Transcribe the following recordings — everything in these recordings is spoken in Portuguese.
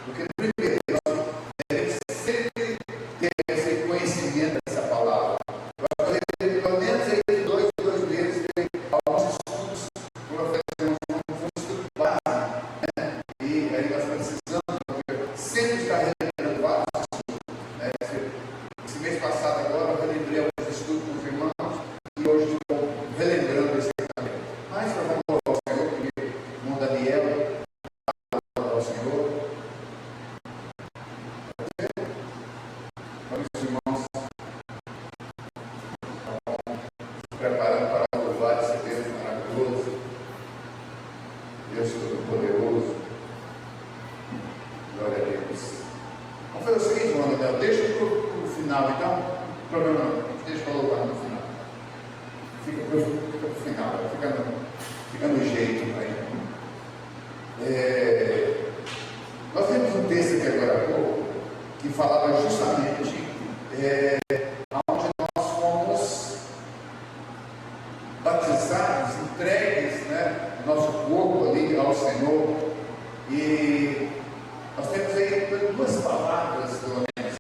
Porque, primeiro, nós devemos sempre ter esse conhecimento dessa palavra. Vai fazer pelo menos aí 2 meses, tem alguns estudos, como eu falei, um estudo básico, né? E aí nós precisamos, porque sempre está relembrando vários estudos, né? Esse mês passado agora eu relembrei alguns estudos com os irmãos e hoje estou relembrando esse também. Mas nós vamos colocar o Senhor, porque o irmão Daniel ao Senhor. Vamos, irmãos, se preparando para louvar esse Deus maravilhoso, Deus Todo-Poderoso. Glória a Deus. Vamos fazer o seguinte, irmão Daniel, deixa para o final, então, o problema não, deixa para louvar no final. Fica para o final, fica no jeito aí. Nós temos um texto aqui agora há pouco que falava justamente onde nós fomos batizados, entregues, né, nosso corpo ali ao Senhor. E nós temos aí 2 palavras, pelo menos.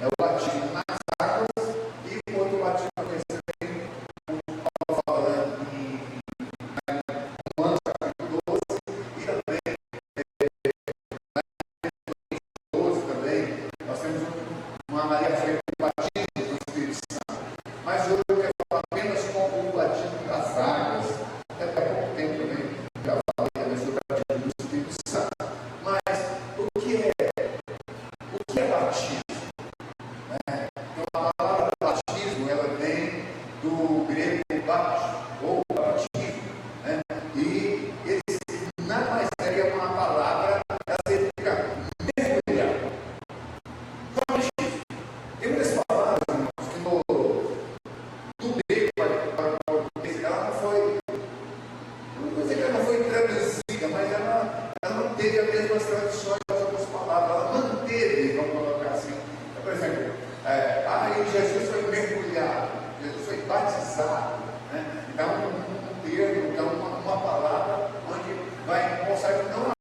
É o batismo nas águas e o outro batismo também, como falando em Romanos capítulo 12 e também também, nós temos uma Maria feita de batismo do Espírito Santo. Mas hoje eu quero falar apenas com o batismo das águas. Até há pouco tempo também já falei também sobre o batismo do Espírito Santo. Mas o que é batismo? Então a palavra batismo, ela vem do grego batismo, ou batismo, né? E esse nada mais é que uma palavra, ela significa mergulhar. Tem muitas palavras, irmãos, que no grego para o português, ela não foi traduzida, mas ela não teve as mesmas traduções das outras palavras, ela manteve, vamos colocar assim. Então, por exemplo, Jesus foi mergulhado, Jesus foi batizado, né? Então, um termo, então, uma palavra onde vai mostrar que não é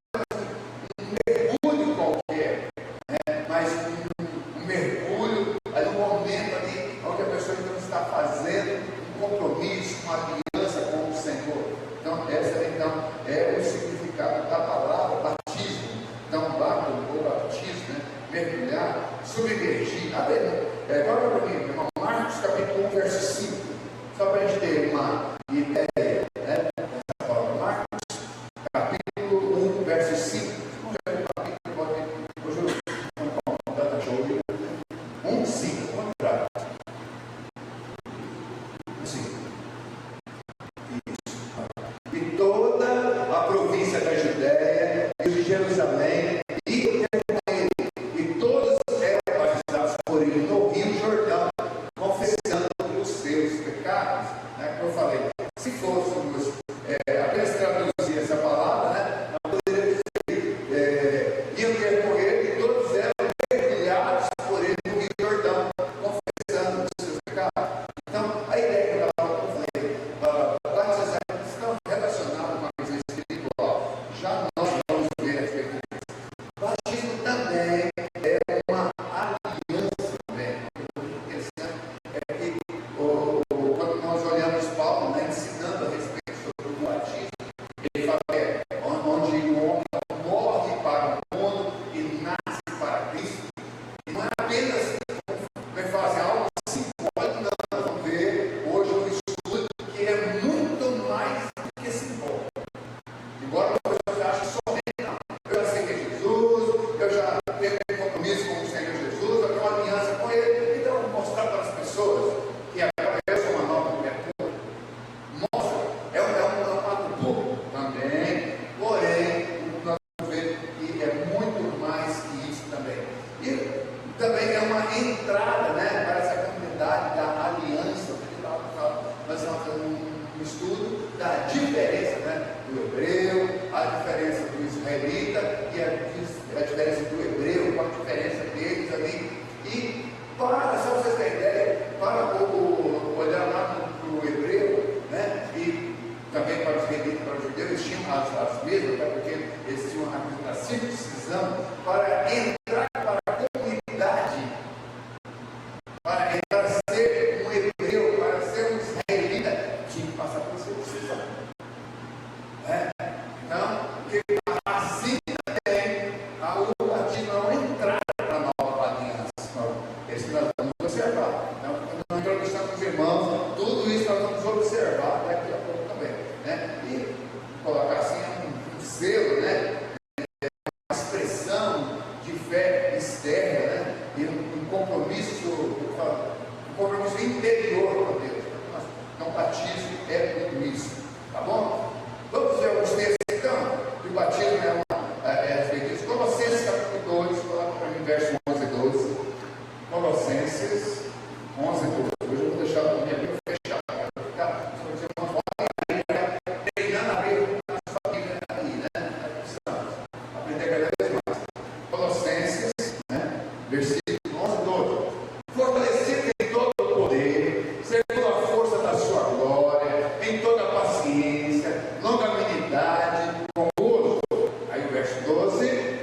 um mergulho qualquer, né? Mas um mergulho ali, um momento ali onde a pessoa então está fazendo um compromisso, uma aliança com o Senhor. Então, essa então é o significado da palavra batismo. Então, ou batismo, né? Mergulhar, submergir. Agora para mim, irmão, Marcos capítulo 1, verso 5, só para a gente ter uma ideia, né? Dessa palavra. Marcos capítulo 1, verso 5. Hoje eu data show. 1, 5, vamos entrar. 5. Isso. E toda a província da Judéia e de Jerusalém e todos eram batizados por ele no Rio Jordão, confessando os seus pecados, né? Como eu falei, se fôssemos apenas traduzir essa palavra, né, nós poderíamos dizer iam ter com ele e todos eram mergulhados por ele no Rio Jordão, confessando os seus pecados. Então, a ideia que eu falei, batizar estão relacionados com a coisa espiritual. Já nós vamos ver a respeito disso. Batismo também é uma aliança também. Interessante é que quando nós olhamos Paulo, né, ensinando a respeito sobre o batismo, ele fala onde o homem morre para o mundo e nasce para Cristo. E não é apenas fazer algo simbólico, nós vamos ver hoje um estudo que é muito mais do que simbólico. Embora as pessoas achem somente, não. Eu já aceitei Jesus, eu já tenho um compromisso com o Senhor Jesus, eu tenho uma aliança com Ele, então eu vou mostrar para as pessoas que agora eu sou uma nova criatura. Mostra, é um ato bom também, porém, nós vamos ver que é muito mais que isso também. E também é uma entrada, né, para essa comunidade da aliança. Nós vamos fazer um estudo da diferença, né, do hebreu, a diferença do israelita e a diferença do hebreu, qual a diferença deles ali. E para, só vocês terem ideia, para olhar lá para o hebreu, né, e também para os israelitas, para os judeus, eles tinham as mesmas, né, porque eles tinham a circuncisão para fé externa, né? E um compromisso, um compromisso interior com Deus. Então, batismo é tudo isso, tá bom? Vamos ver alguns textos então, que o batismo é feito isso. Colossenses capítulo 2, coloca para mim verso 11 e 12. Colossenses 11 e 12. Hoje eu vou deixar a minha Bíblia fechada, para ficar, se você não pode, treinando a Bíblia na sua Bíblia aí, né? Aprender cada vez mais. Colossenses, né? Versículo 11 e 12. Fortalecido em todo o poder, segundo a força da sua glória, em toda a paciência, longanimidade, com gozo. Aí o verso 12,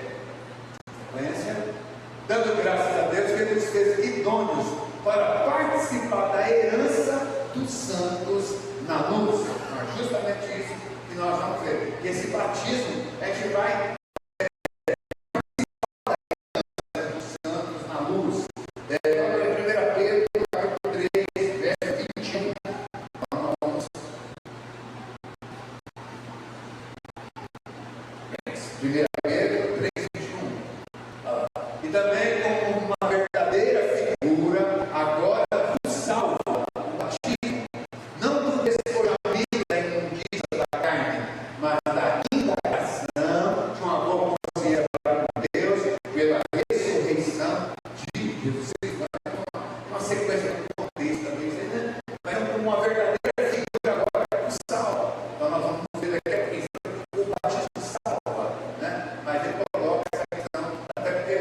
sequência, dando graças a Deus que Ele nos fez idôneos para participar da herança dos santos na luz. Então, é justamente isso que nós vamos ver. Que esse batismo, a gente vai na luz. Em 1 Pedro, capítulo 3, verso 21. Vamos. 1 Pedro 3, 21. E também como uma verdadeira figura, agora nos salva o batismo, não do despojamento da imundícia da carne, mas da indagação de uma boa consciência para com Deus, pela ressurreição de Jesus. Uma sequência de contexto também, né? Mas como uma verdadeira figura agora nos salva. Então nós vamos ver daqui a pouco o batismo salva, né? Mas ele coloca essa questão, até porque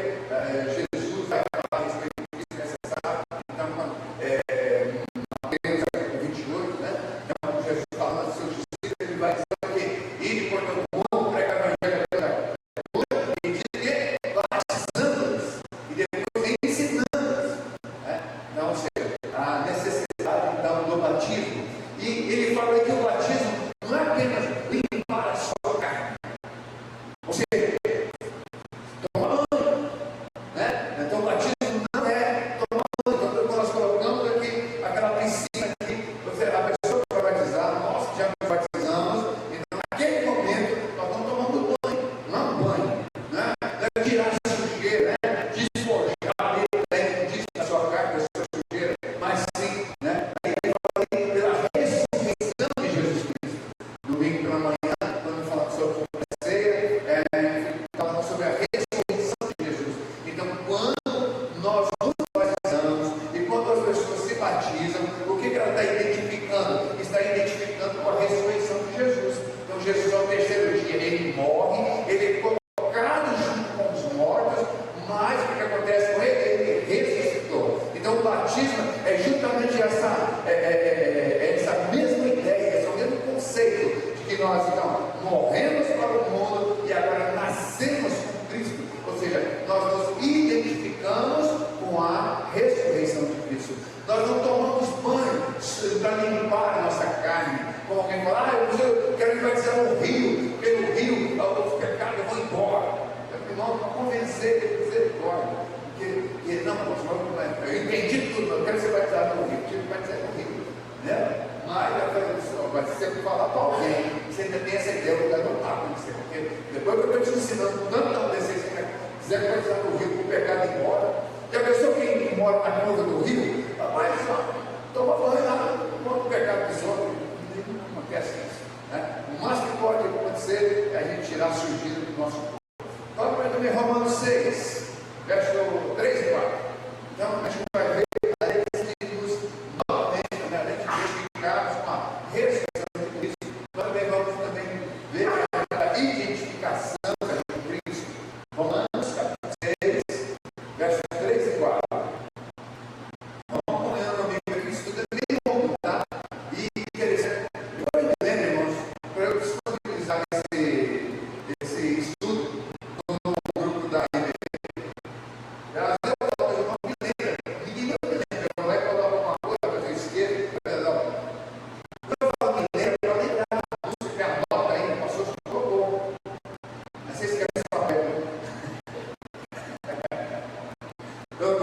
Jesus vai falar a respeito disso, necessário. Então, Mateus capítulo 28, né? Então, Jesus falando aos seus discípulos, ele vai dizer que ide por todo mundo, pregar o evangelho pela cultura, e diz que batizando-os, e depois ensinando-os, né? Então, ou seja, a necessidade então do batismo. E ele fala que o batismo não é apenas limpar a sua carne, ou seja, tomar banho, né? Então, o batismo não é tomar banho. Então, quando nós colocamos aqui aquela piscina aqui, a pessoa que vai batizar, nós que já nos batizamos, então naquele momento nós estamos tomando banho, não é um banho, né? Não é tirar a sujeira, né? Despojar ali disso da sua carne, da sua sujeira, mas sim, né? Aí ele fala aí pela ressurreição de Jesus Cristo. Domingo pela manhã, quando falamos sobre a ceia, falamos sobre a ressurreição de Jesus. Então, quando nós nos batizamos e quando as pessoas se batizam, o que ela está identificando? Está identificando com a ressurreição de Jesus. Então, Jesus, ao terceiro dia, ele morre, ele é colocado junto com os mortos, mas o que acontece com ele? Ele ressuscitou. Então, o batismo é justamente essa mesma ideia, esse mesmo conceito de que nós, então, morremos para o mundo e agora nascemos com Cristo. Ou seja, nós nos identificamos com a ressurreição de Cristo. Nós não tomamos banho para limpar a nossa carne. Como alguém fala, eu quero ir batizar no rio, porque no rio os pecados eu vou embora. Irmão, para convencer ele, misericórdia. Porque não, eu entendi tudo, eu quero ser batizado no rio, eu tive que batizar no rio. Né? Mas você sempre falar para alguém, você ainda tem essa ideia, eu vou anotar para você, porque depois que eu estou te ensinando tanto na adolescência, quiser batizar no rio, com o pecado embora. Já pensou quem mora na curva do rio? Rapaz, toma banho lá, bota o pecado dos outros, não acontece isso. Né? O máximo que pode acontecer é a gente tirar a sujeira do nosso corpo. Agora para também Romanos 6, verso 3 e 4. Então a gente vai ver a nos novamente, né? Além de identificarmos com a ressurreição de Cristo, nós também vamos também ver a identificação de Cristo. Romanos capítulo 6, versos 3 e 4. Vamos olhando comigo aqui, isso tudo é bem longo, tá? E interessante. Eu não lembro, irmãos, para eu disponibilizar esse estudo no grupo da IBP. Às vezes eu não me lembro, ninguém me lembra. Eu vai colocar alguma coisa para eu esquecer, perdão. Quando eu falo me lembro, eu lembro da música que anota aí, passou de colocou. Mas vocês querem esse papel, né? Eu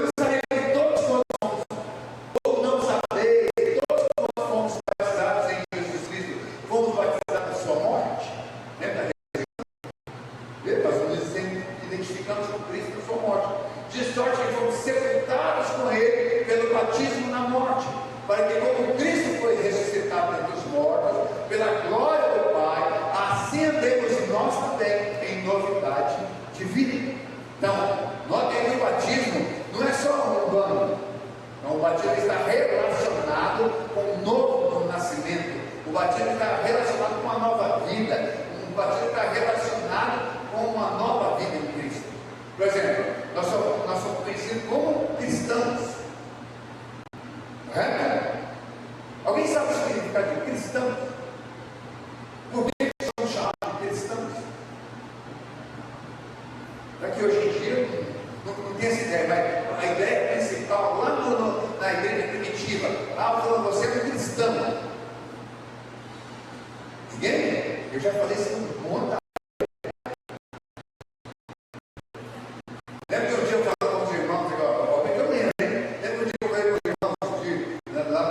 não sabia que todos nós fomos, ou não saber, todos nós fomos batizados em Jesus Cristo, fomos batizados na sua morte. Lembra da ressurreição? nós nos identificamos com Cristo na sua morte. De sorte que fomos sepultados com Ele pelo batismo na morte, para que como Cristo foi ressuscitado dentre os mortos, pela glória do Pai, assim andemos nós também em novidade de vida. Então, notem que o batismo não é só um banho. Não, o batismo está relacionado com um novo nascimento. O batismo está relacionado com uma nova vida. O batismo está relacionado com uma nova vida em Cristo. Por exemplo, nós somos conhecidos como cristãos. Correto? Alguém sabe o significado de cristãos? Por que somos chamados de cristãos? Daqui hoje em dia não tem essa ideia, mas a ideia principal lá na igreja primitiva, falando, você é um cristão. Ninguém? Eu já falei isso um monte. Lembra que um dia eu falei com os irmãos, eu lembro, lembra um dia que eu falei com os irmãos lá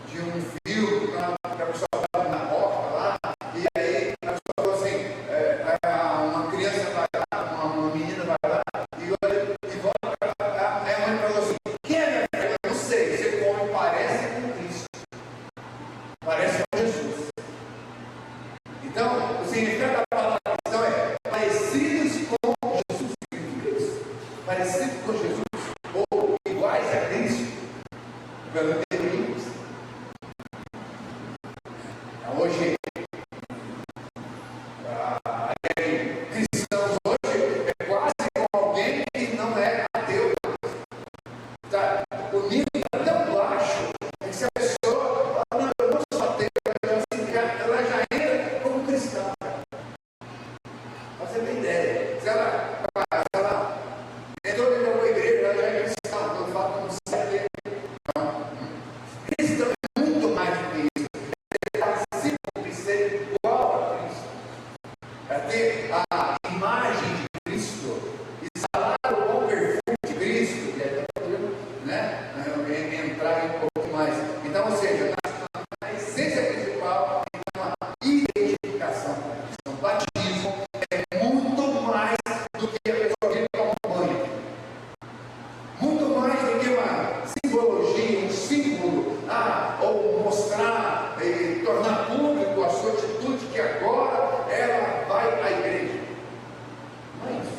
de um fio, que a pessoa estava na porta lá, e aí a pessoa falou assim, uma criança vai lá, uma menina vai lá, e olha, e volta, aí a mãe falou assim, quem é minha filha? Eu não sei, você come, parece com Cristo, parece com Jesus. Então, o significado da palavra cristão é parecidos com Jesus, significa isso. Parecidos com Jesus, ou iguais a Cristo, pelo menos. Hoje, cristãos hoje é quase como alguém que não é ateu. Tá? O nível está tão baixo que se a pessoa fala, não, eu não sou ateu, ela já entra como cristã. Pra você ter ideia, se ela entrou dentro de uma igreja, ela já é cristã, pelo fato de não ser ateu. Não. Cristão é muito mais do que isso. Ele participa de ser igual a Cristo. É ter a imagem de Cristo, exalar o bom perfume de Cristo, né? Entrar um pouco mais. Então, ou seja, na essência principal, é uma identificação. O batismo é muito mais do que a pessoa vir tomar um banho. Muito mais do que uma simbologia, um símbolo, ou mostrar, tornar público a sua atitude, que agora ela vai à igreja. Não é isso.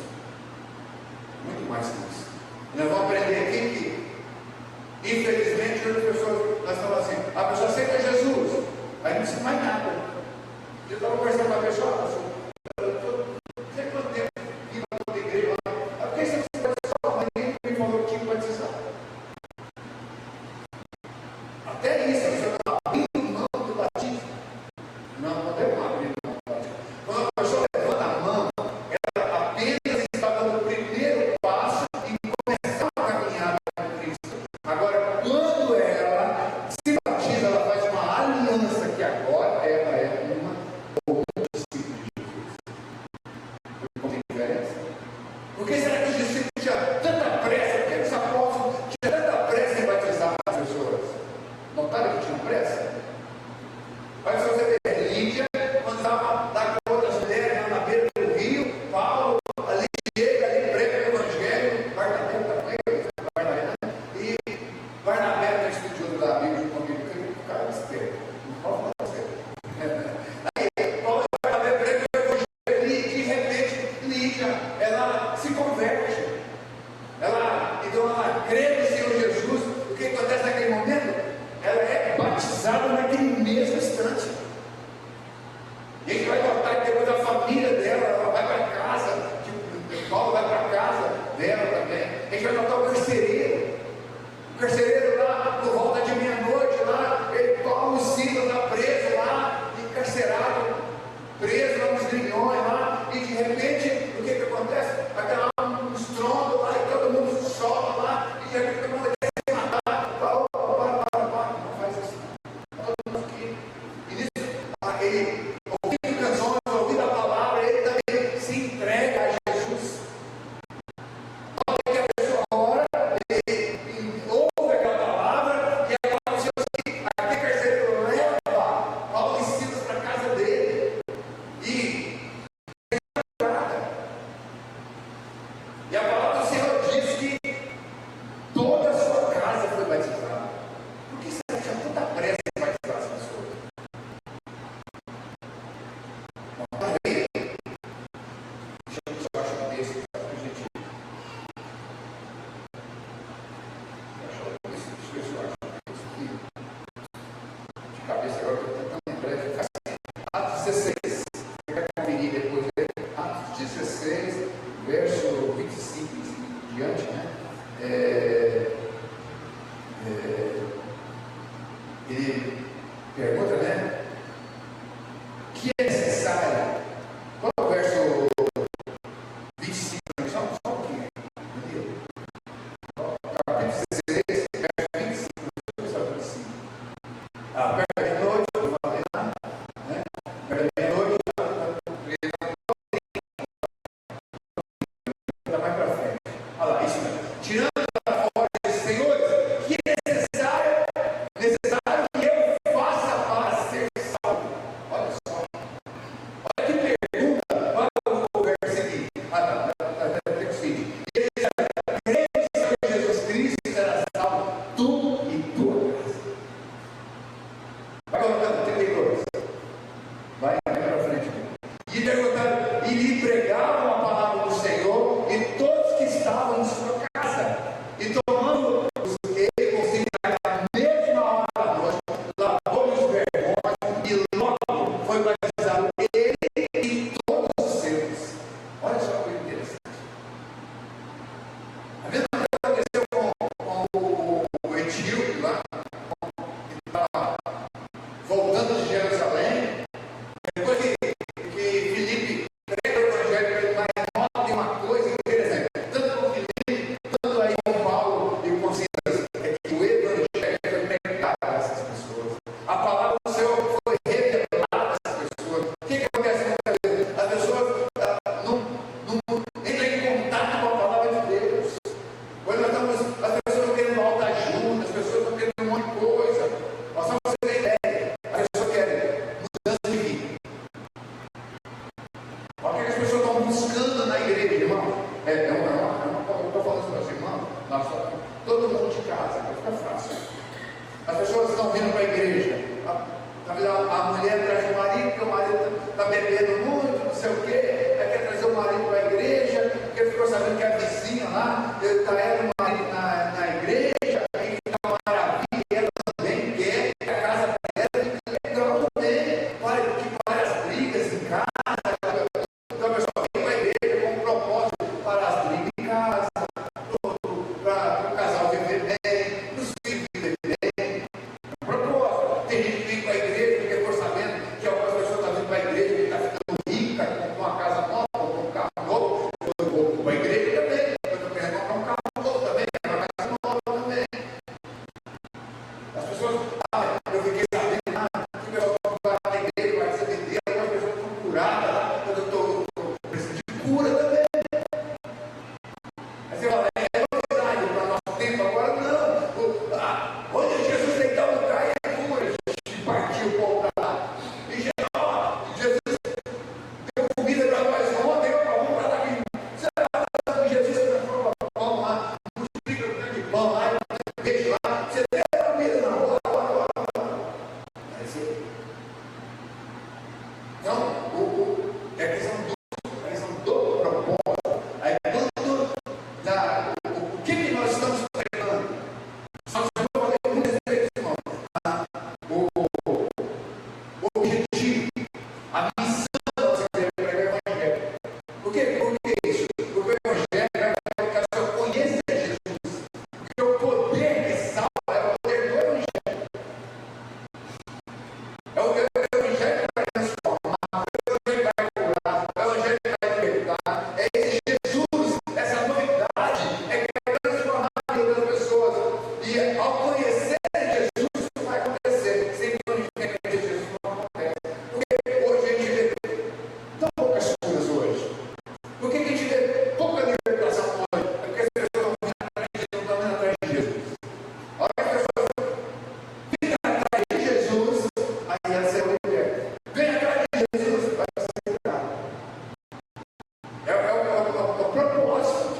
Muito mais que isso. Nós vamos aprender aqui que, infelizmente, hoje as pessoas, nós falamos assim, a pessoa aceita Jesus, aí não precisa mais nada. Eu estava conversando com a pessoa, eu não sei quanto tempo vim para toda a igreja lá. Por que você precisa batizar? Mas ninguém me falou que tinha que batizar. Até isso, a pessoa está abrindo mão do batismo. Não podemos abrir mão do batismo. Quando a pessoa levanta a mão, ela apenas está dando o primeiro passo em começar a caminhada com Cristo. Agora, quando ela se batiza, ela faz uma aliança que agora ela é uma ou um discípulo de Jesus. Não tem diferença? Por que será que os discípulos tinham tanta pressa? Por que os apóstolos tinham tanta pressa em batizar as pessoas? Notaram que tinham pressa? Mas se você ver Lídia, quando estava lá com outras mulheres na beira do rio, Paulo ali chega, ali prega o evangelho, Barnabé também, e Barnabé é estudioso da Bíblia comigo, porque ele ficava esperto. Não pode falar esperto. Aí Paulo e Barnabé pregam o evangelho e de repente Lídia, ela se converte. Então ela crê no Senhor Jesus. O que acontece naquele momento? Ela é batizada naquele mesmo instante. E a gente vai notar que depois a família dela, ela vai para casa, Paulo vai para casa dela também. A gente vai notar o carcereiro. O carcereiro lá, por volta de meia-noite, lá, Paulo e Silas lá preso lá, encarcerado, preso lá nos grilhões lá, e de repente, o que acontece? Aquela um estrondo lá, e todo mundo sobe lá, e de repente todo mundo quer se matar. Não faz isso. Todo mundo aqui. E nisso, ele, ouvindo canções, ouvindo a palavra, ele também se entrega a Jesus. Olha que a pessoa ora, 16. Você vai conferir depois, Atos 16, verso 25 em diante, né? Ele pergunta, né? O que é necessário? Qual é o verso 25? Só um pouquinho. Capítulo 16, verso 25. Só 25. Perto de noite, eu falei lá, né? Perto de noite, está mais para frente. Olha lá, isso mesmo. Tirando para fora esses senhores, que é necessário que eu faça para ser salvo. Olha só. Olha que pergunta. Olha o verso seguinte. Tem o seguinte. Ele diz: crê em Jesus Cristo e será salvo, tu e tua casa. Vai colocando 32. Vai para frente. E perguntaram, e lhe pregavam a palavra do Senhor e todos que estavam em sua casa. E tomando os que consideraram a mesma hora da noite, lavou-lhe os vergões e logo foi batizado ele e todos os seus. Olha só que interessante. A mesma coisa aconteceu com o etíope lá, que estava voltando de Jerusalém. Depois que Filipe prega o evangelho para ele, mas nota uma coisa interessante. Tanto com Filipe, tanto aí com Paulo e com Silas, é que o evangelho foi pregado a essas pessoas. A palavra do Senhor foi revelada a essas pessoas. O que acontece muitas vezes? As pessoas não entram em contato com a palavra de Deus. Hoje nós estamos, as pessoas estão querendo autoajuda, as pessoas estão querendo um monte de coisa. Nós só você ter ideia. As pessoas querem mudança de vida. Olha o que as pessoas estão buscando na igreja, irmão. Eu estou falando para você, irmão. Todo mundo de casa, vai ficar fácil. As pessoas estão vindo para a igreja. A mulher traz o marido, porque o marido está bebendo muito, não sei o quê. Aí quer trazer o marido para a igreja, porque ficou sabendo que a vizinha lá está ela e o marido na igreja, e fica uma maravilha, e ela também quer, a casa dela é legal também, que para as brigas em casa. Então a pessoa vem para a igreja com um propósito para as brigas em casa, para o casal viver bem, para os filhos viver bem. Propósito. Tem gente que vem para a igreja porque ficou sabendo que algumas pessoas estão vindo para a igreja porque está ficando rica, comprou uma casa nova, comprou um carro novo. Eu vou para a igreja também. Eu estou querendo comprar um carro novo também, uma casa nova também. As pessoas, eu fiquei sabendo que o pessoal vai para a igreja, vai se vender, algumas pessoas estão curadas lá, eu estou precisando de cura também. Aí você fala, é novidade para o nosso tempo, agora não. Onde Jesus deitar no cai é cura, e partiu o povo para lá. E Jesus deu comida para nós ontem, vamos para lá. Você vai falar com Jesus, você transforma pão lá, multiplica o grande pão lá, peixe lá, você leva a comida na rua, agora. Então, é questão do propósito. Aí quando o que nós estamos pregando? Nós vamos fazer muitas vezes, irmão. O objetivo, a missão da nossa igreja é pregar o evangelho. Por que isso? Porque o evangelho é que a pessoa conheça Jesus. Porque o poder que salva é o poder do evangelho. É o evangelho que vai transformar, é o evangelho que vai curar, é o evangelho que vai libertar. É esse Jesus, essa novidade, é que vai transformar a vida das pessoas. E ao conhecer Jesus, isso vai acontecer. Sem conhecer Jesus, não acontece. Porque hoje a gente vê tão poucas curas hoje. Por que a gente vê pouca libertação hoje? É porque as pessoas não vêm atrás de Jesus, não estão vendo atrás de Jesus. A hora que as pessoas vêm atrás de Jesus, aí ela será liberta. Vem atrás de Jesus, vai ser libertado. É o propósito.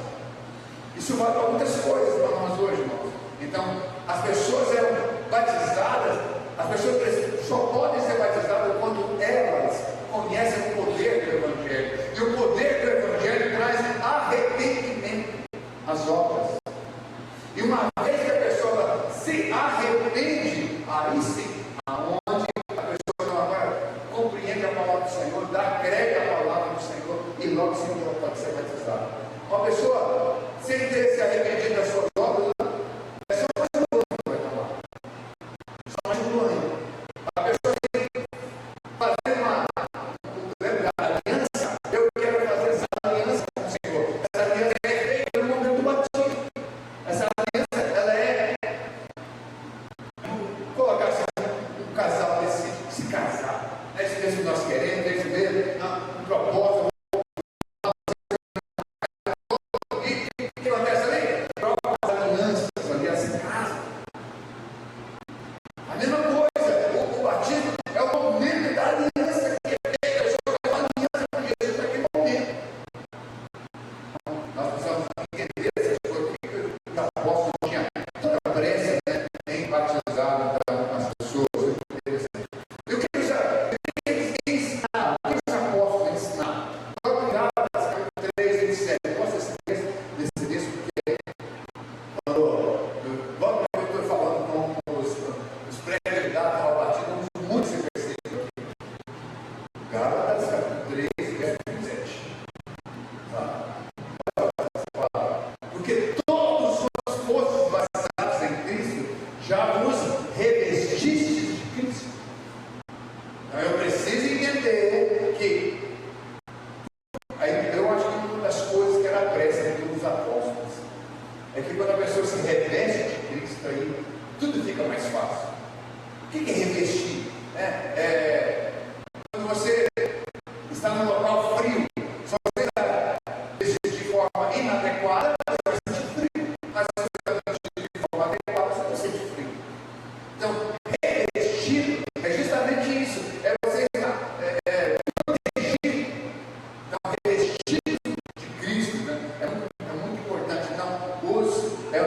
Isso vale para muitas coisas para nós hoje, irmãos. Então, as pessoas eram batizadas, as pessoas só podem ser batizadas quando elas conhecem o poder do Evangelho. E o poder do Evangelho traz arrependimento às obras. E uma vez que a pessoa se arrepende, aí sim, aonde a pessoa não agora compreende a palavra é que quando a pessoa se reveste de Cristo, aí tudo fica mais fácil. O que é revestir? Quando você está num local frio, se você está vestido de forma inadequada, você vai sentir frio. Mas se você está vestido de forma adequada, você vai sentir frio. Então, revestido é justamente isso. É você estar protegido. Então, revestido de Cristo, né? É muito importante. Então, é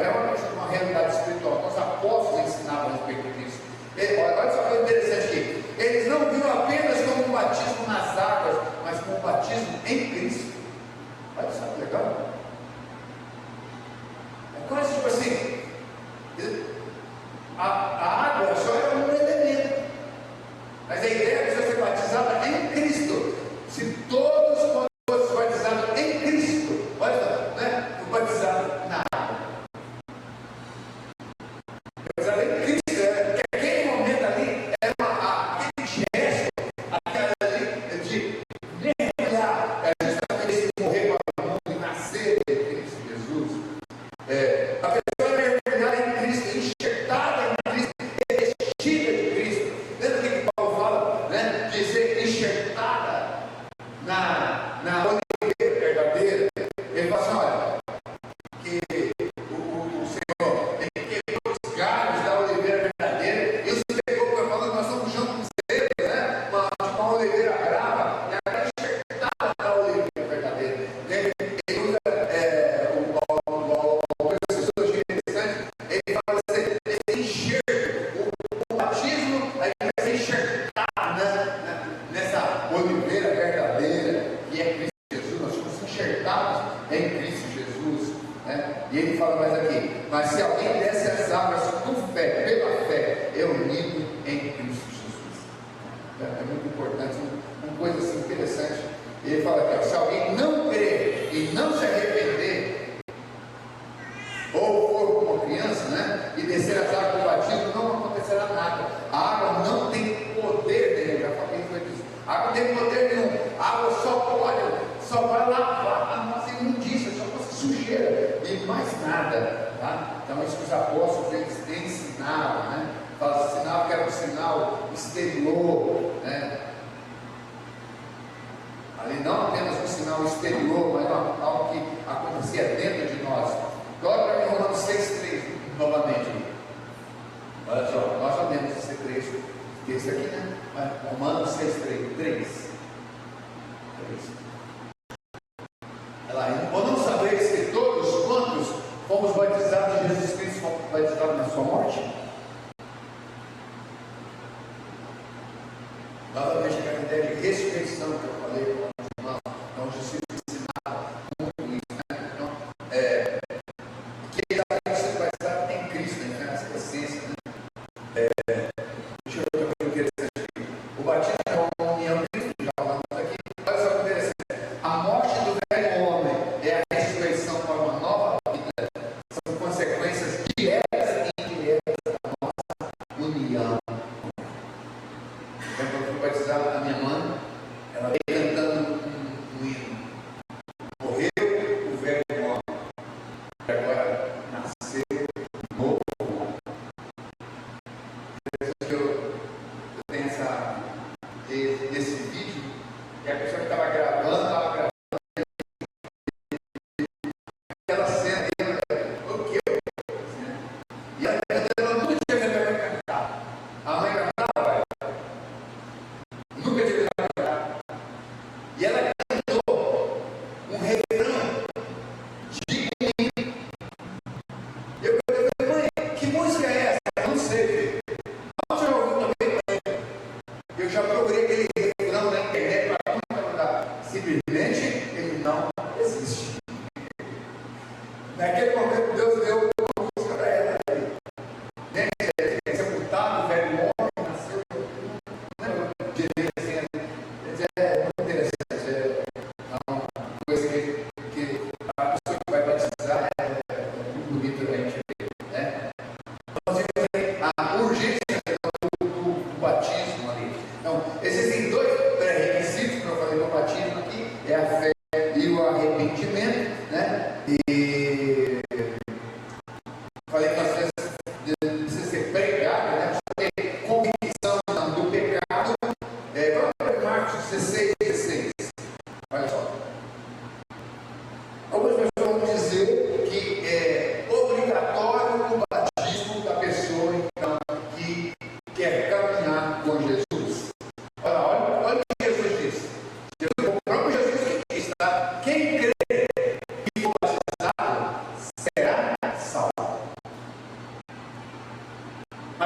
uma realidade espiritual. Os apóstolos ensinavam a respeito disso. Olha só que interessante aqui. Eles não viram apenas como um batismo nas águas, mas como um batismo em Cristo. Olha só que legal. É quase tipo assim, a água só era um elemento, mas a ideia é você ser batizada em Cristo. Se todos fossem batizados em Cristo, olha só, né? Batizado na água. Batizado em Cristo.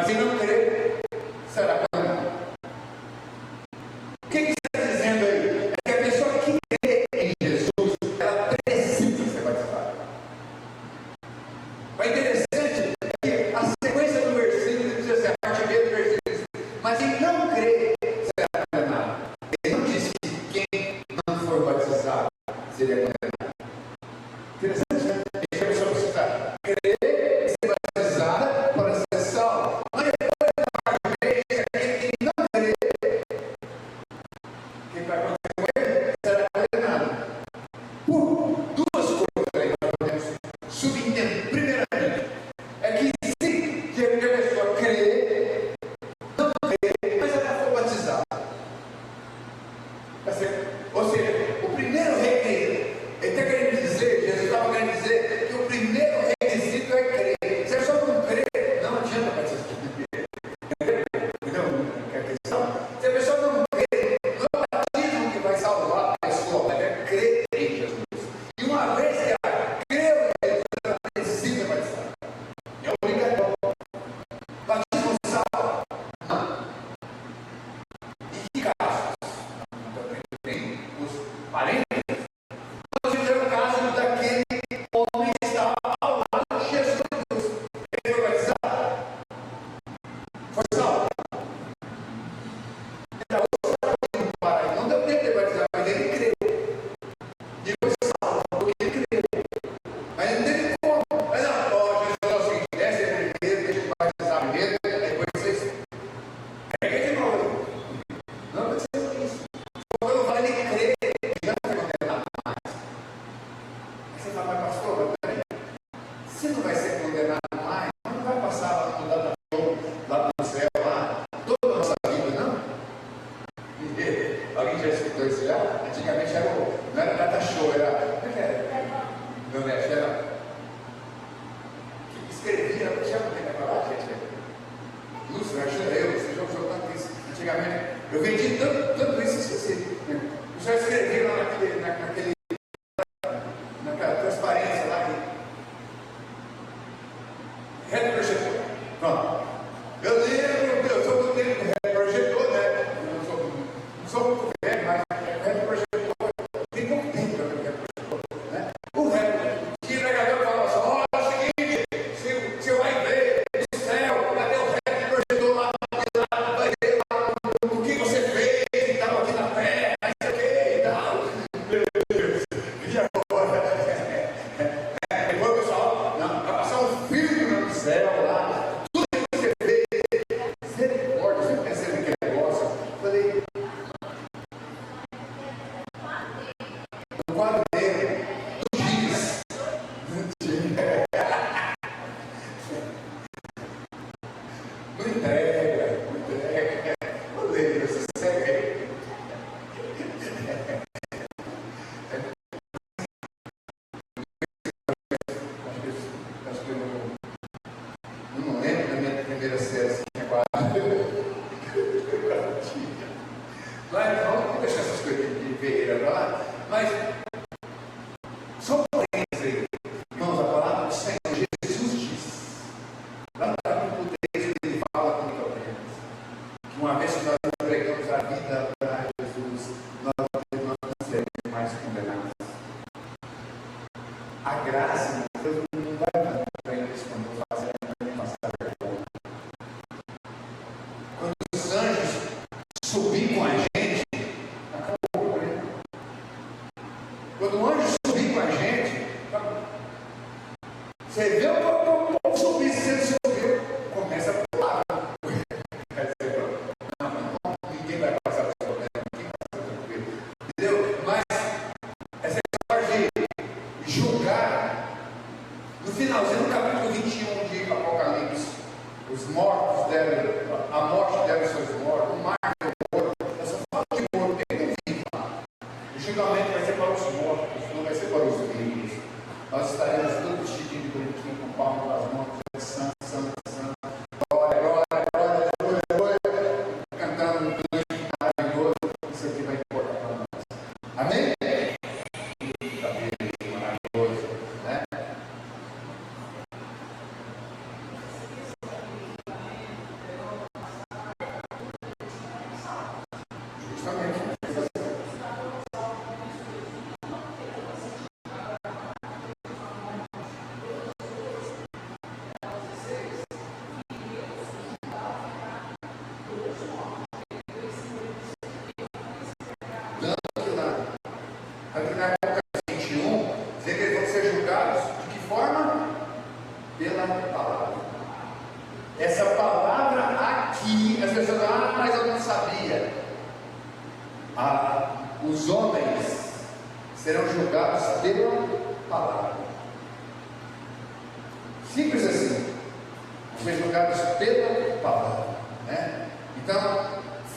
Mas se não crer, será condenado. O que está dizendo aí? É que a pessoa que crê em Jesus, ela precisa ser batizada. O interessante é que a sequência do versículo diz assim, a parte B do versículo, mas quem não crê será condenado. Ele não disse que quem não for batizado seria condenado. Interessante, né? A pessoa precisa crer e ser batizada para ser salvo. Mas depois da parte B, quem não crê, quem vai acontecer com ele será condenado. Por duas coisas aí nós podemos subentender. Primeiramente, é que se a pessoa crer, não crê, mas ela for batizada. Ou seja, o primeiro requisito, ele está querendo dizer, Jesus estava querendo dizer que o primeiro requisito é crer. Se a pessoa não crer, não adianta batizar. Entendeu? Que é a questão? Se a pessoa não crer, não é o batismo que vai salvar a pessoa, mas é crer em Jesus. E uma vez que ela creu em Jesus, ela precisa batizar. É obrigatório. Batismo salva? Não. Em que casos? Tem os parentes. Nós vivemos o caso daquele homem que estava ao lado de Jesus. Ele foi batizado. Foi salvo. Então, não deu tempo de batizar, mas ele creu. E foi salvo, porque ele creu. Mas ele não teve como. Mas não, ó, Jesus falou o seguinte: desce primeiro, deixa eu batizar primeiro, depois vocês peguem de novo. Não aconteceu isso. Quando eu falo ele crê, já não vai condenado mais. Aí você fala, mas pastor, mas peraí, se não vai ser condenado mais, não vai passar lá no data show, lá no céu, lá, toda a nossa vida, não? Alguém já escutou isso já? Antigamente era não era data show, era. Como é que era? Não era? Que escrevia, não tinha como ter falar, gente. Lúcio, você já usou tanto isso. Antigamente, eu vendi tanto isso, esqueci. Eu já escrevi lá naquela transparência lá. Reto projetor. Pronto. Eu lembro, eu sou do tempo do reto projetor, né? Não sou muito velho, mas o reto projetor tem pouco tempo para o reto projetor, né? O reto, que o pregador fala assim: olha, é o seguinte, você vai ver no céu, vai ter o reto projetor lá, vai ver lá o que você fez e tal, aqui na terra, não sei o que e tal. Meu Deus, e agora? Depois o pessoal, não, vai passar um filme no céu lá, tudo que você fez, misericórdia, eu sempre pensei naquele negócio. Falei, no quadro dele, do giz. Não entrega. Não lembro, você segue aí. Acho que eu não lembro da minha primeira série, se tinha quadro. Mas vamos deixar essas coisas de ver lá. Mas só um parênteses aí. Irmãos, a palavra do Senhor Jesus diz. Lá no capítulo 3, ele fala com Nicodemos que uma vez que nós entregamos a vida para Jesus, nós não seremos mais condenados. A graça de Deus não vai dar para eles quando fazem passar vergonha. Quando os anjos subir com a gente, acabou o problema. Quando o anjo subir com a gente, acabou. Você vê o povo subir, se ele subiu, começa a pular. Não, ninguém vai passar por problema, ninguém vai passar tranquilo. Entendeu? Mas essa história de julgar, no finalzinho, no capítulo 21 de Apocalipse, os mortos deram, a morte deram seus mortos, o mar deu morto, essa fala de morto, tem que vir lá. O julgamento vai ser para os mortos, não vai ser para os vivos. Nós estaremos todos vestidos de bonitinho, com palmas nas mãos, santo, santo, santo, glória, glória, glória, glória, glória, cantando um canto maravilhoso, isso aqui vai importar para nós. Amém? Maravilhoso, né? forma? Pela palavra. Essa palavra aqui, as pessoas falam, mas eu não sabia. Os homens serão julgados pela palavra. Simples assim. Vão ser julgados pela palavra, né? Então,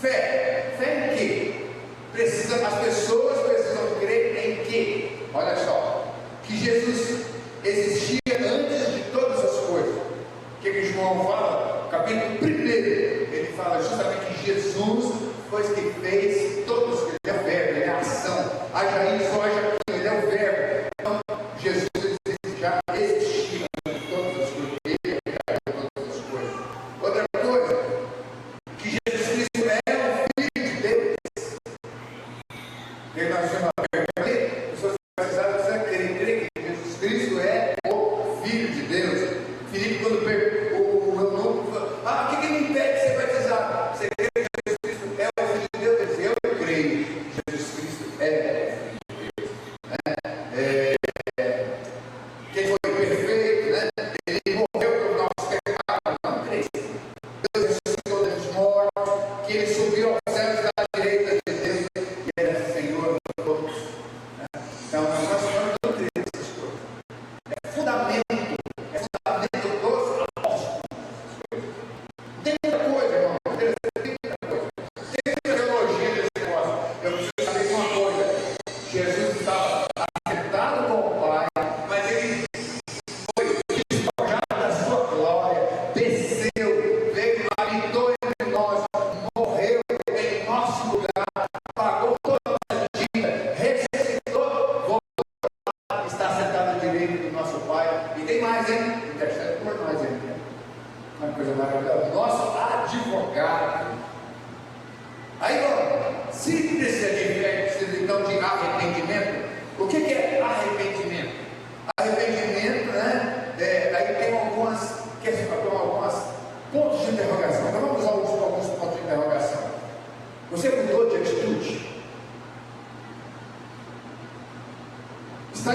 fé em quê? As pessoas precisam crer em quê? Olha só, que Jesus existia antes de todas as coisas. O que João fala? Capítulo 1, ele fala justamente que Jesus foi que fez todas as coisas. Ele é o verbo, ele é a ação. Haja isso, haja aquilo, ele é o verbo. Então, Jesus já existia em todas as coisas. Ele é todas as coisas. Outra coisa, que Jesus Cristo é o Filho de Deus. Ele nós temos uma pergunta ali, pessoas precisam crer que Jesus Cristo é o Filho de Deus. Filipe, quando o meu nome fala, o que me impede de ser batizado? Você crê que Jesus Cristo é o Filho de Deus? Ele diz, eu creio que Jesus Cristo é o Filho de Deus. Quem foi perfeito, né? Ele morreu por nossos pecados, não creio. Deus ressuscitou dos mortos, que ele subiu aos céus da direita de Deus, e ele é Senhor de todos. Então, nós não cremos nessas coisas. É fundamento dos apóstolos. Não tem muita coisa, irmão. Não tem muita coisa. Tem muita teologia desse negócio. Eu preciso saber de uma coisa. Jesus estava afetado com o Pai, mas ele foi despojado da sua glória, desceu, veio, habitou entre nós, morreu em nosso lugar, pagou toda a nossa dívida, ressuscitou, voltou, está sentado à direita do nosso Pai. E tem mais, hein? Intercede por nós, hein? Uma coisa maravilhosa. Nosso advogado. Aí, ó, se precisa de fé, precisa então de arrependimento. O que é arrependimento? Arrependimento, né? Aí tem algumas pontos de interrogação. Então vamos usar alguns pontos de interrogação. Você mudou de atitude? Está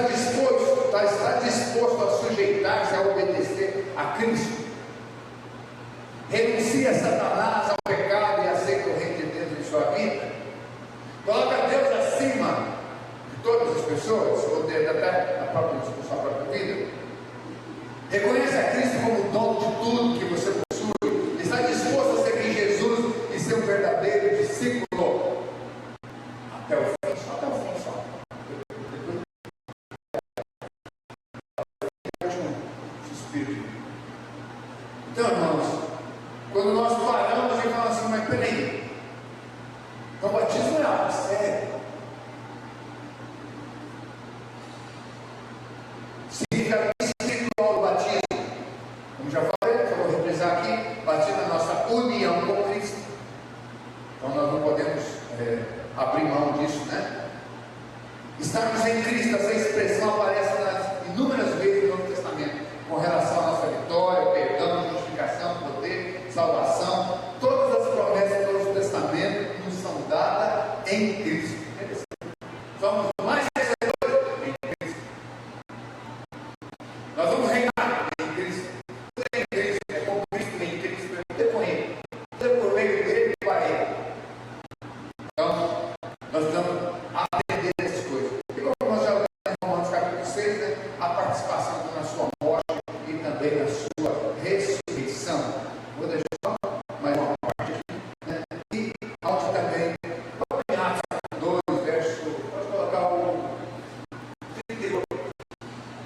disposto a sujeitar-se, a obedecer a Cristo? Renuncia a Satanás, ao pecado e aceita o reino de Deus em sua vida? Coloca Deus acima de todas as pessoas, ou até a sua própria vida? Reconhece a Cristo como dono de tudo que você possui? Está disposto a seguir Jesus e ser um verdadeiro discípulo? Até o fim, só até o fim, só. Suspiro. Então, irmãos, quando nós paramos e falamos assim, mas peraí, o batismo é algo sério. Significa espiritual do batismo. Como já falei, só vou reprisar aqui, batismo é a nossa união com Cristo. Então nós não podemos abrir mão disso, né? Estarmos em Cristo, essa expressão aparece inúmeras vezes no Novo Testamento, com relação à nossa vitória, perdão, justificação, poder, salvação. Todas as promessas do Novo Testamento nos são dadas em Cristo. Somos mais vencedores em Cristo. Nós vamos reinar em Cristo. Tudo é em Cristo, é com Cristo, em Cristo, é com Ele. Tudo é por meio dele e para Ele. Então, nós precisamos aprender essas coisas. E como nós já vimos em Romanos capítulo 6, né, a participação na sua morte e também na sua ressurreição. Vou deixar só mais uma parte aqui, né? E onde também, vamos em Atos 2, verso, pode colocar o 38.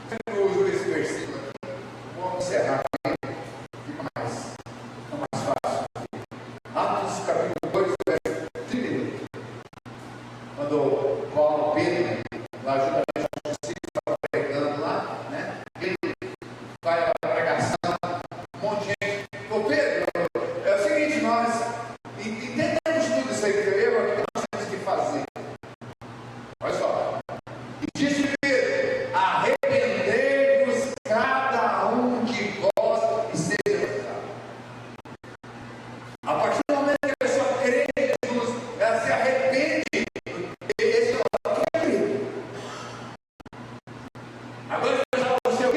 Sempre eu uso esse versículo aqui. Vamos encerrar aqui, fica mais fácil. Atos capítulo 2, verso 38. Quando Paulo, Pedro, lá juntamente com os discípulos, estava pregando lá, né? Ele vai à pregação, um monte de gente. Ô Pedro, é o seguinte, nós entendemos tudo isso aí que você leu, o que nós temos que fazer? Olha só. E disse Pedro: arrependei-vos cada um de vós e seja batizado. A partir do momento que a pessoa crê em Jesus, ela se arrepende. Esse é o que é. Agora você o quê?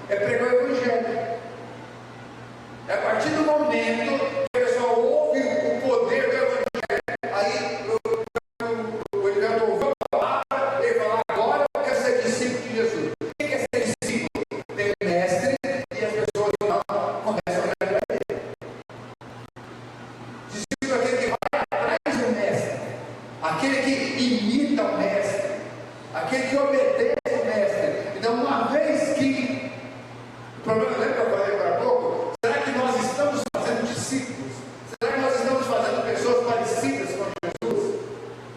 é pregar o Evangelho. É a partir do momento que a pessoa ouve o poder do Evangelho, aí o Elivelton ouviu a palavra, ele fala, agora eu quero ser discípulo de Jesus. O que é ser discípulo? Tem o mestre e as pessoas não começam a olhar para ele. Discípulo é aquele que vai atrás do mestre, aquele que imita o mestre, aquele que obedece o mestre. Então, uma vez que o problema, lembra que eu falei agora há pouco? Será que nós estamos fazendo discípulos? Será que nós estamos fazendo pessoas parecidas com Jesus?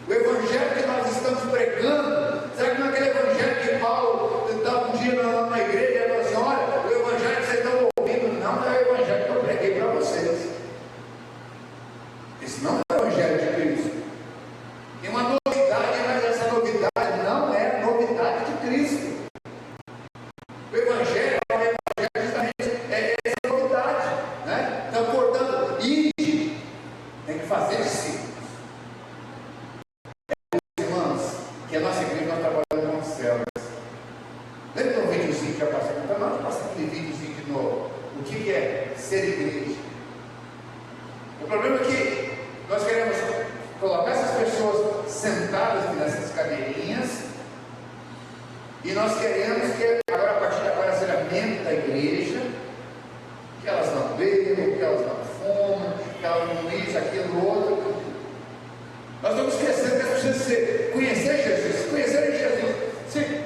O evangelho que nós estamos pregando, será que não é aquele evangelho que Paulo estava um dia na igreja e falou assim, olha, o evangelho que vocês estão ouvindo não é o evangelho que eu preguei para vocês. Esse não é o evangelho de Cristo. Tem uma novidade, mas essa novidade não é a novidade de Cristo. O evangelho justamente é essa novidade, né? Então, portanto, ide, tem que fazer discípulos. Irmãos, que a nossa igreja nós trabalhamos com células. Lembra um videozinho que já passei? Então, nós passamos aquele videozinho de novo. O que é ser igreja? O problema é que nós queremos colocar essas pessoas sentadas nessas cadeirinhas e nós queremos que agora, a partir de agora, seja membro da igreja, que elas não bebam, que elas não fumam, que elas não isso, aquilo, outro. Nós estamos esquecendo que elas precisam conhecer Jesus, conhecerem Jesus. Se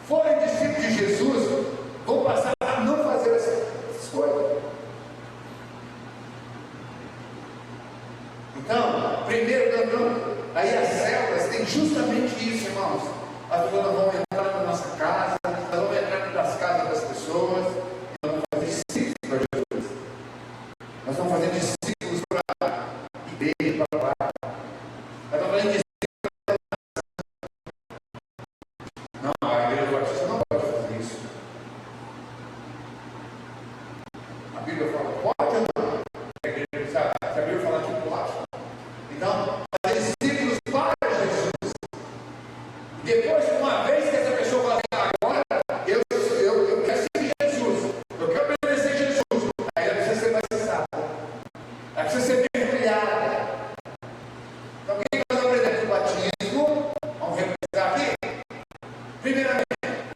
forem discípulos de Jesus, vão passar a não fazer essas coisas. Então, primeiro, aí as células têm justamente isso, irmãos. As pessoas vão entrar na nossa casa, nós vamos entrar nas casas das pessoas, e nós vamos fazer discípulos para Jesus. Nós vamos fazer discípulos para a igreja, para lá. Nós vamos fazer discípulos para a não, a igreja batista não pode fazer isso. A Bíblia fala, pode ou não? A igreja, sabe? Se a Bíblia fala que pode. Então, fazer discípulos para Jesus. Depois, uma vez que essa pessoa fala assim, agora eu quero seguir Jesus, eu quero obedecer Jesus, aí ela precisa ser batizada, ela precisa ser mergulhada. Então, o que nós aprendemos com o batismo? Vamos revisar aqui. Primeiramente,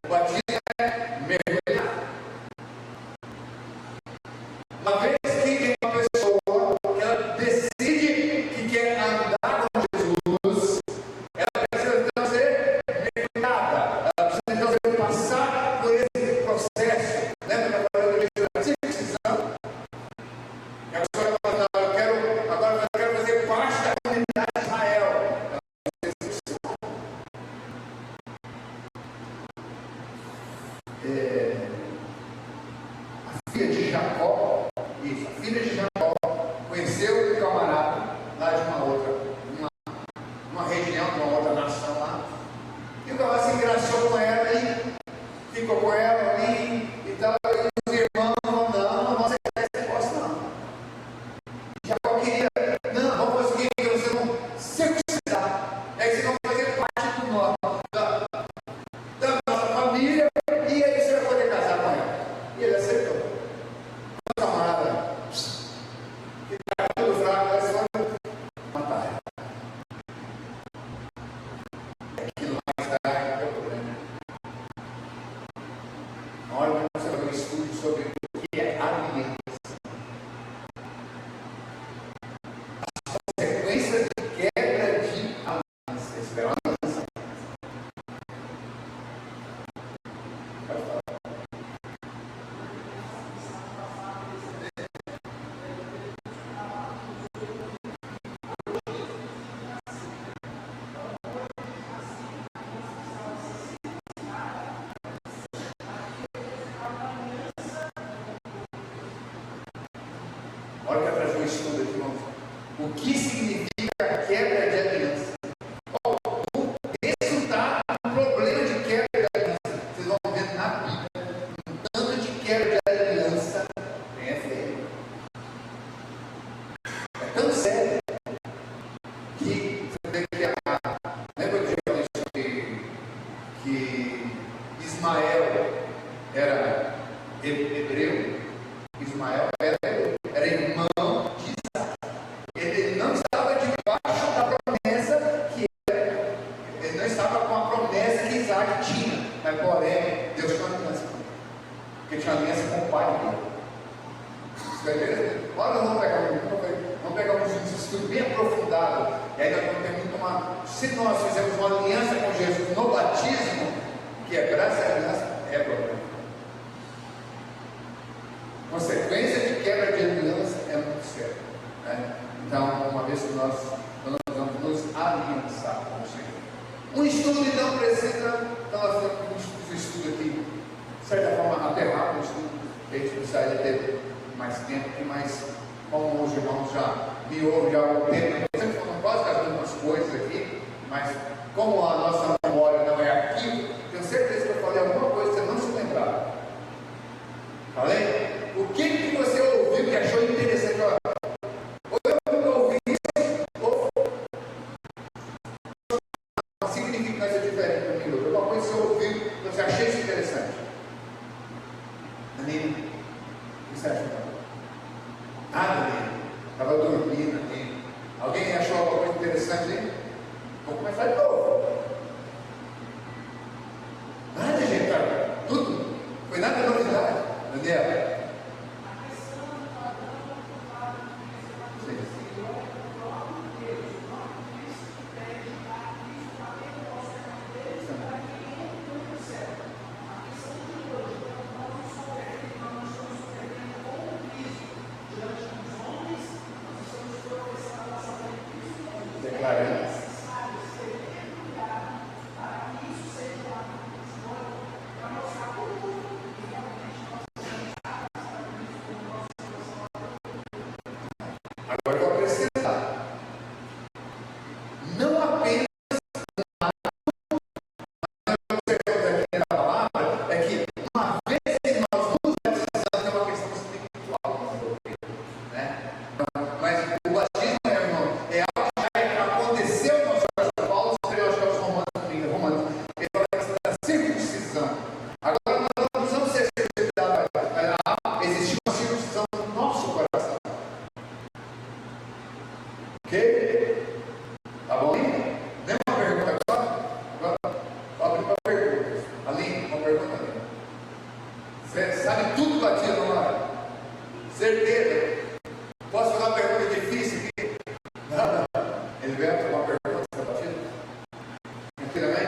o batismo é mergulhar. Uma vez que tem uma pessoa que ela decide que quer andar com Jesus, ela precisa então ser mergulhada, ela precisa então ser passar por esse processo. Lembra que eu falei da circuncisão? E a pessoa fala, não, agora eu quero fazer parte da comunidade de Israel. Ela precisa ser circuncisão. A filha de Jacó, isso, a filha de Jacó conheceu um camarada lá de uma região, de uma outra nação lá, e o camarada se engraçou com ela e ficou com ela ali e tal, e os irmãos não vão aceitar esse negócio não. Jacó queria, não, vamos conseguir que vocês vão circuncidar, aí vocês vão fazer parte do da nossa família, e aí você vai poder casar com ela. E ele aceitou. O camarada, que está tudo fraco, vai só matar ela. Aquilo mais tarde é o problema. Na hora que você vai um estudo sobre o que é alimentação, as consequências de quebra de aliança, esperança. Pode falar. Olha que eu trazer um estudo aqui, irmãos. O que significa quebra de aliança? O resultado, o problema de quebra de aliança. Vocês vão ver na Bíblia, um tanto de quebra de aliança é feio. É tão sério que você tem que amar. Lembra que eu falei sobre que Ismael era já estava com a promessa que Isaac tinha, mas porém, Deus tinha uma aliança, porque tinha aliança com o pai dele. Isso é interessante. Agora vamos pegar um estudo bem aprofundado, e aí nós vamos ter muito se nós fizermos uma aliança com Jesus no batismo, quebrar essa aliança é problema. Consequência de quebra de aliança é muito sério, né? Então, uma vez que nós vamos nos aliançar com o Senhor. Um estudo então precisa, então nós temos um estudo aqui, de certa forma até rápido, um estudo que a gente precisaria ter mais tempo, mas como os irmãos já me ouvem já há algum tempo, nós sempre falamos quase das mesmas coisas aqui, mas como a nossa memória não é aqui, tenho certeza que eu falei alguma coisa que você não se lembrava. Falei? O que você ouviu que achou interessante? Ou eu nunca ouvi isso, ou a significância diferente do que outro. Alguma coisa que você ouviu que você achou isso interessante. Danilo, o que você achou? Danilo. Estava dormindo aqui. Alguém achou alguma coisa interessante aí? Vou começar de novo. Nada, gente, cara. Tudo. Foi nada novidade. Daniela. Agora eu vou acrescentar. Não apenas observamos aqui na palavra, é que uma vez que nós nos batizamos, é uma questão espiritual, né? Mas o batismo, irmão, é algo que já aconteceu nos corações. Paulo escreveu, acho que aos Romanos, ele fala da circuncisão. Agora nós não precisamos ser circuncidados, existe uma circuncisão no nosso coração. Ok? Tá bom? Tem uma pergunta agora? Agora, abre para perguntas. Aline, uma pergunta ali. Você sabe tudo do batismo lá? Certeza? Posso fazer uma pergunta difícil aqui? Não. Ele veio para uma pergunta sobre o batismo? Aqui também?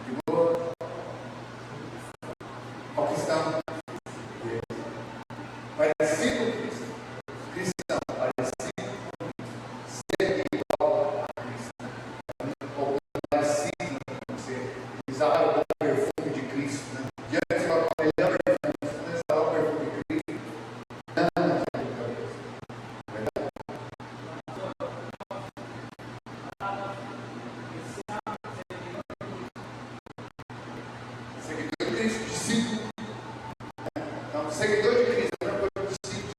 De boa? Qual questão? Parecido com Cristo. Cristão, parecido com Cristo. Ser igual a Cristo. Ou parecido com você. Exalar o perfume de Cristo. Né? Diante de uma melhor perfume, exalar o perfume de Cristo. Não, não tem cabeça. Verdade? Seguidor de Cristo, discípulo. Então, seguidor de Cristo, não é coisa de discípulo.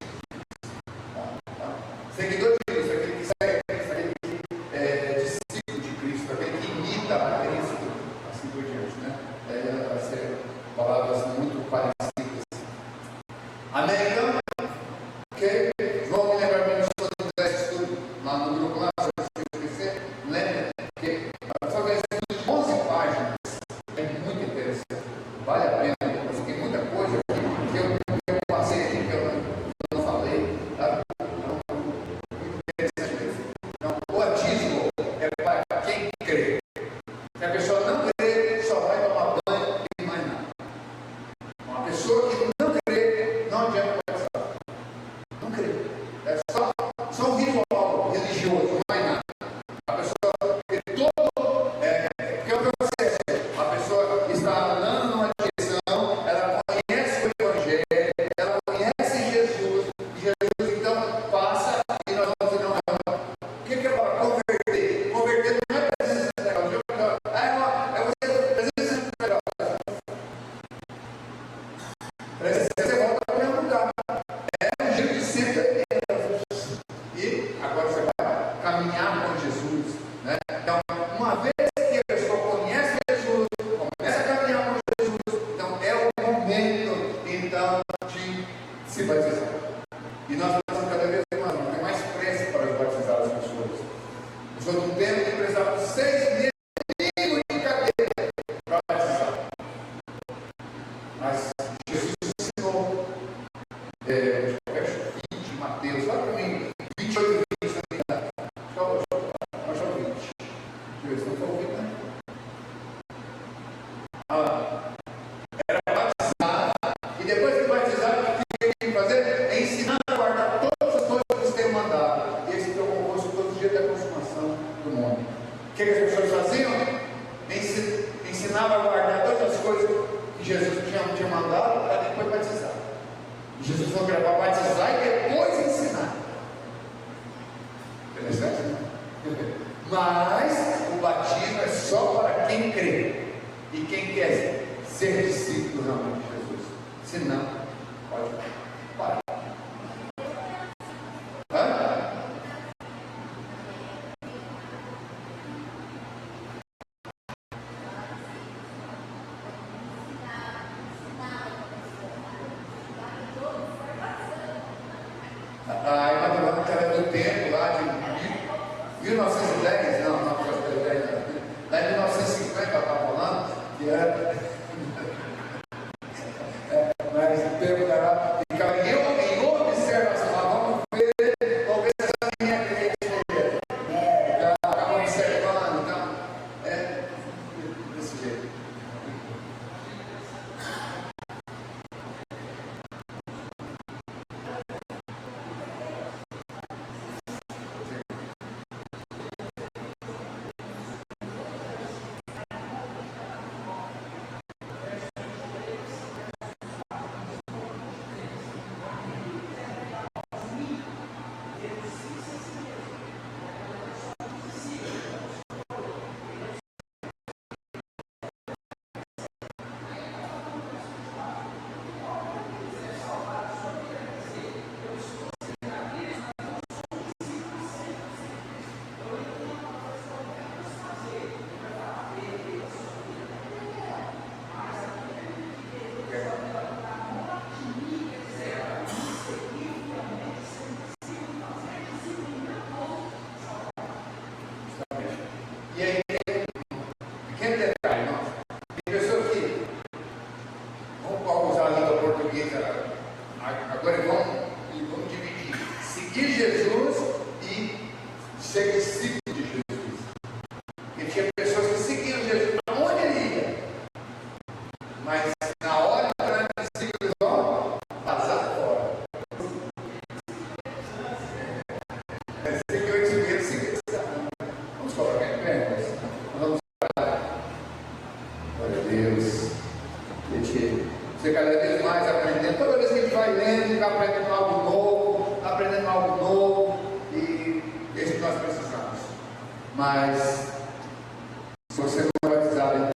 Seguidor de Cristo, aquele que segue Cristo, aquele que é discípulo de Cristo, aquele que imita a Cristo, assim por diante, né? Vai ser palavras muito parecidas. Amém, então? Ok? Vão me lembrar para mim de estudo lá no grupo, lá, se eu esquecer, lembra? Que só que é estudo de 11 páginas, é muito interessante, vale a pena, porque tem muita coisa que eu passei aqui que eu não falei, tá? Então, ensinava a guardar todas as coisas que Jesus tinha mandado para depois batizar. Jesus falou que era para batizar e depois ensinar. Interessante, né? Mas o batismo é só para quem crê e quem quer ser discípulo realmente de Jesus. Se não, pode parar. A irmã Verônica era do tempo lá de 1910, não, 1910, lá em 1950 ela estava falando, que era. Mas o tempo dela ficava em observação, vamos ver se essa menina queria responder. Já estava observando, então, desse jeito. E aí, pequeno detalhe, irmão. Tem pessoas que vamos usar a língua portuguesa agora e vamos dividir. Seguir Jesus e ser discípulo de Jesus. Porque tinha pessoas que seguiam Jesus para onde ele ia. Mas na hora de entrar em discípulos, vazar fora. Seguiu esse mesmo, seguiu esse cara. Vamos colocar em pé, vamos orar. Glória a Deus. Você cada vez mais aprendendo. Toda vez que a gente vai lendo, a gente vai aprendendo algo novo, e é isso que nós precisamos. Mas